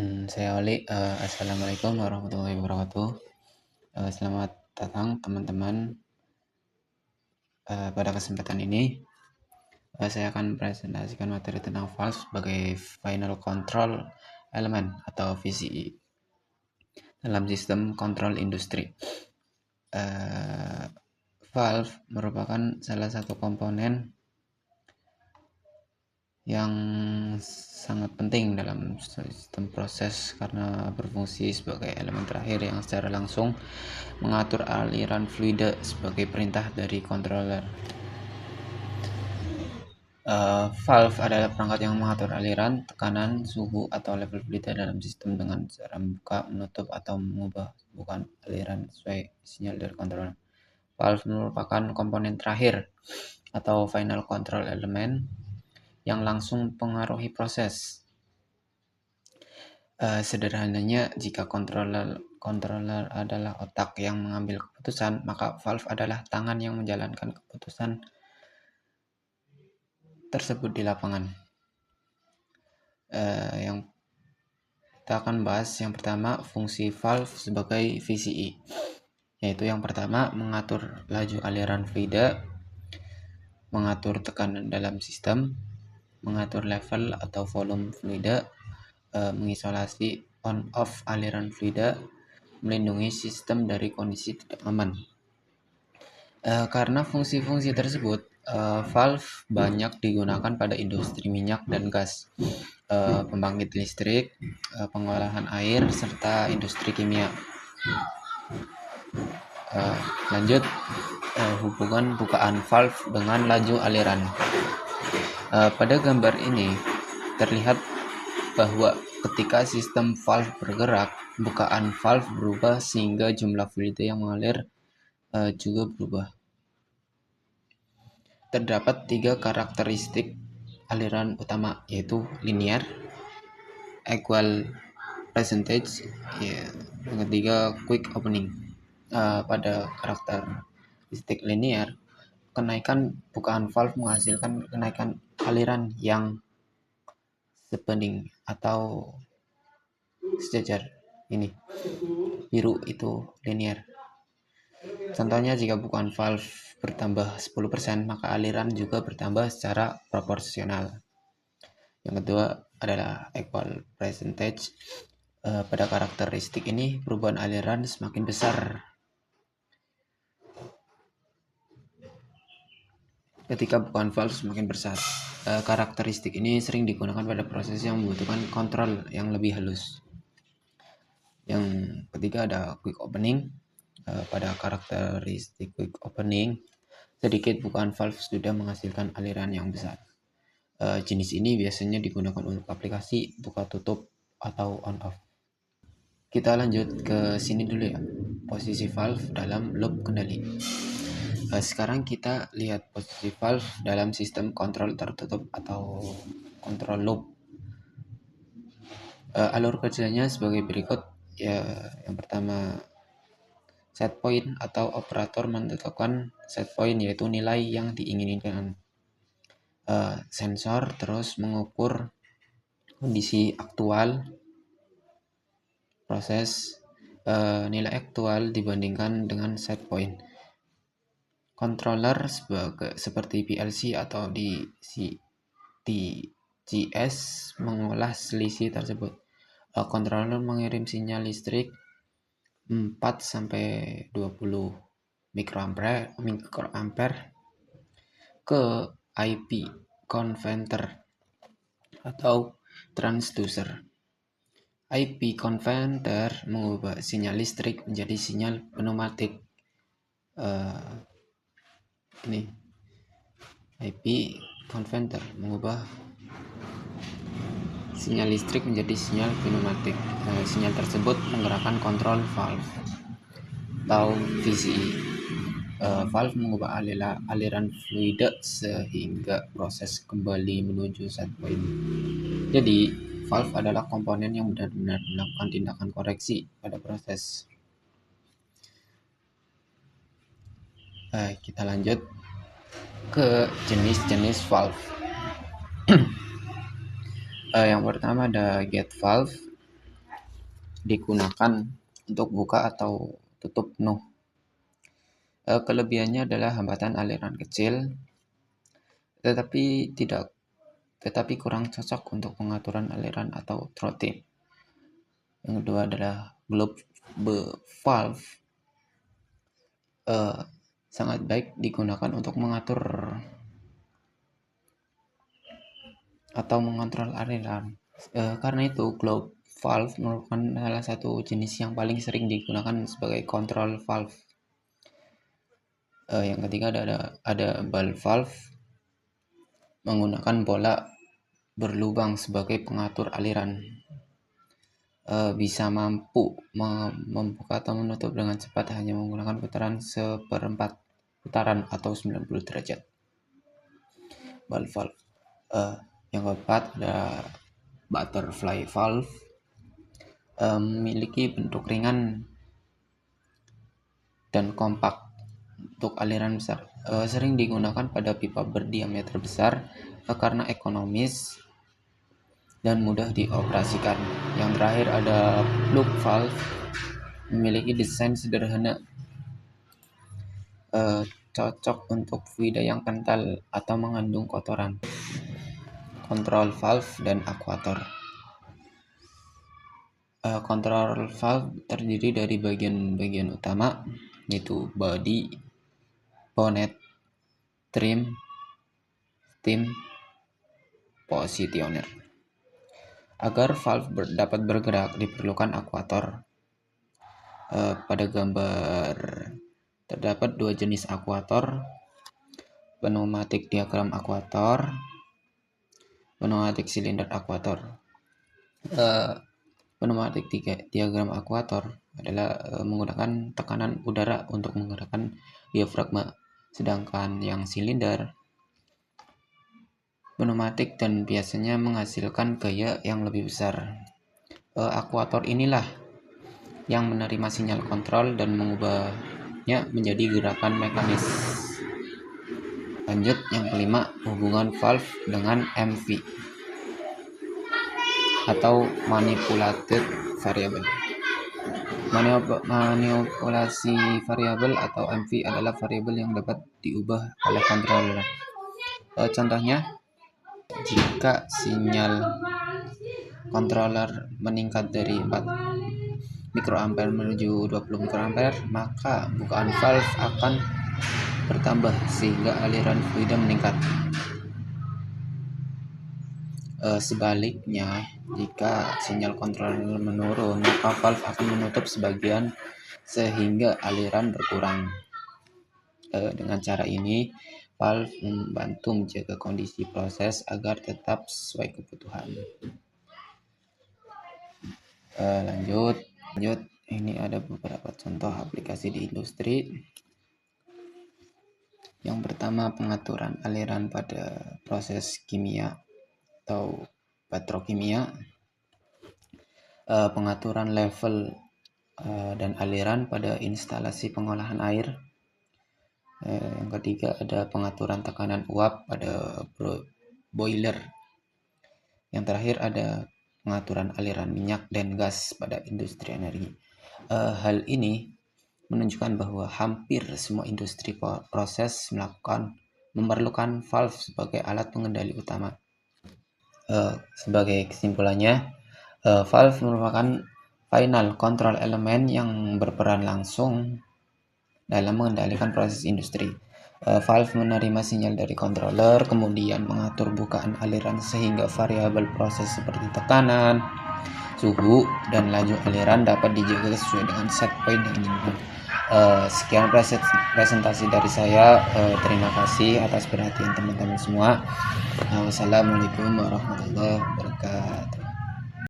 Saya Oli. Assalamualaikum warahmatullahi wabarakatuh. Selamat datang teman-teman. Pada kesempatan ini, saya akan presentasikan materi tentang valve sebagai final control element atau VCE dalam sistem kontrol industri. Valve merupakan salah satu komponen yang sangat penting dalam sistem proses karena berfungsi sebagai elemen terakhir yang secara langsung mengatur aliran fluida sebagai perintah dari controller. Valve adalah perangkat yang mengatur aliran, tekanan, suhu, atau level fluida dalam sistem dengan cara membuka, menutup, atau mengubah bukan aliran sesuai sinyal dari controller. Valve merupakan komponen terakhir atau final control element yang langsung mempengaruhi proses. Sederhananya, jika controller adalah otak yang mengambil keputusan, maka valve adalah tangan yang menjalankan keputusan tersebut di lapangan. Yang kita akan bahas yang pertama, fungsi valve sebagai VCE, yaitu yang pertama mengatur laju aliran fluida, mengatur tekanan dalam sistem, mengatur level atau volume fluida, mengisolasi on-off aliran fluida, melindungi sistem dari kondisi tidak aman. Karena fungsi-fungsi tersebut, valve banyak digunakan pada industri minyak dan gas, pembangkit listrik, pengolahan air, serta industri kimia. Lanjut, hubungan bukaan valve dengan laju aliran. Pada gambar ini terlihat bahwa ketika sistem valve bergerak, bukaan valve berubah sehingga jumlah fluida yang mengalir juga berubah. Terdapat 3 karakteristik aliran utama, yaitu linear, equal percentage, yang ketiga quick opening. Pada karakteristik linear, kenaikan bukaan valve menghasilkan kenaikan aliran yang sebening atau sejajar. Ini biru itu linear. Contohnya, jika bukaan valve bertambah 10%, maka aliran juga bertambah secara proporsional. Yang kedua adalah equal percentage. Pada karakteristik ini, perubahan aliran semakin besar ketika bukaan valve semakin besar. Karakteristik ini sering digunakan pada proses yang membutuhkan kontrol yang lebih halus. Yang ketiga ada quick opening. Pada karakteristik quick opening, sedikit bukaan valve sudah menghasilkan aliran yang besar. Jenis ini biasanya digunakan untuk aplikasi buka tutup atau on off. Kita lanjut ke sini dulu ya, posisi valve dalam loop kendali. Sekarang kita lihat posisi valve dalam sistem kontrol tertutup atau kontrol loop. Alur kerjanya sebagai berikut. Yang pertama, set point atau operator menentukan set point, yaitu nilai yang diinginkan. Sensor terus mengukur kondisi aktual proses, nilai aktual dibandingkan dengan set point. Controller seperti PLC atau DCS mengolah selisih tersebut. Controller mengirim sinyal listrik 4-20 mikroampere ke IP converter atau transducer. IP converter mengubah sinyal listrik menjadi sinyal pneumatik. Ini IP converter mengubah sinyal listrik menjadi sinyal pneumatik. Sinyal tersebut menggerakkan kontrol valve atau VCE. Valve mengubah aliran fluida sehingga proses kembali menuju set point. Jadi, valve adalah komponen yang benar-benar melakukan tindakan koreksi pada proses. Kita lanjut ke jenis-jenis valve. Yang pertama ada gate valve. digunakan untuk buka atau tutup penuh. Kelebihannya adalah hambatan aliran kecil, tetapi kurang cocok untuk pengaturan aliran atau throttling. Yang kedua adalah globe valve, sangat baik digunakan untuk mengatur atau mengontrol aliran. Karena itu globe valve merupakan salah satu jenis yang paling sering digunakan sebagai control valve. Yang ketiga ada ball valve, menggunakan bola berlubang sebagai pengatur aliran. Bisa mampu membuka atau menutup dengan cepat hanya menggunakan putaran 1/4 putaran atau 90 derajat. Ball valve. Yang keempat ada butterfly valve, memiliki bentuk ringan dan kompak untuk aliran besar. Sering digunakan pada pipa berdiameter besar karena ekonomis dan mudah dioperasikan. Yang terakhir ada plug valve, memiliki desain sederhana, cocok untuk fluida yang kental atau mengandung kotoran. Control valve dan aquator. Control valve terdiri dari bagian-bagian utama, yaitu body, bonnet, trim, stem, positioner. Agar valve dapat bergerak diperlukan aquator. Pada gambar terdapat dua jenis aquator, pneumatic diagram aquator, pneumatic cylinder aquator. Pneumatic diagram aquator adalah menggunakan tekanan udara untuk menggerakkan diafragma, sedangkan yang silinder pneumatik dan biasanya menghasilkan gaya yang lebih besar. Aquator inilah yang menerima sinyal kontrol dan mengubahnya menjadi gerakan mekanis. Lanjut, yang kelima, hubungan valve dengan MV atau manipulated variable. Manipulasi variabel atau MV adalah variabel yang dapat diubah oleh controller. Contohnya, jika sinyal controller meningkat dari 4 mikroampere menuju 20 mikroampere, maka bukaan valve akan bertambah sehingga aliran fluida meningkat. Sebaliknya, jika sinyal controller menurun, maka valve akan menutup sebagian sehingga aliran berkurang. Dengan cara ini, valve membantu menjaga kondisi proses agar tetap sesuai kebutuhan. Lanjut, ini ada beberapa contoh aplikasi di industri. Yang pertama, pengaturan aliran pada proses kimia atau petrokimia, pengaturan level dan aliran pada instalasi pengolahan air. Yang ketiga ada pengaturan tekanan uap pada boiler. Yang terakhir ada pengaturan aliran minyak dan gas pada industri energi. Hal ini menunjukkan bahwa hampir semua industri proses memerlukan valve sebagai alat pengendali utama. Sebagai kesimpulannya, valve merupakan final control element yang berperan langsung dalam mengendalikan proses industri. Valve menerima sinyal dari controller, kemudian mengatur bukaan aliran sehingga variabel proses seperti tekanan, suhu, dan laju aliran dapat dijaga sesuai dengan set point yang diinginkan. Sekian presentasi dari saya. Terima kasih atas perhatian teman-teman semua. Wassalamualaikum warahmatullahi wabarakatuh.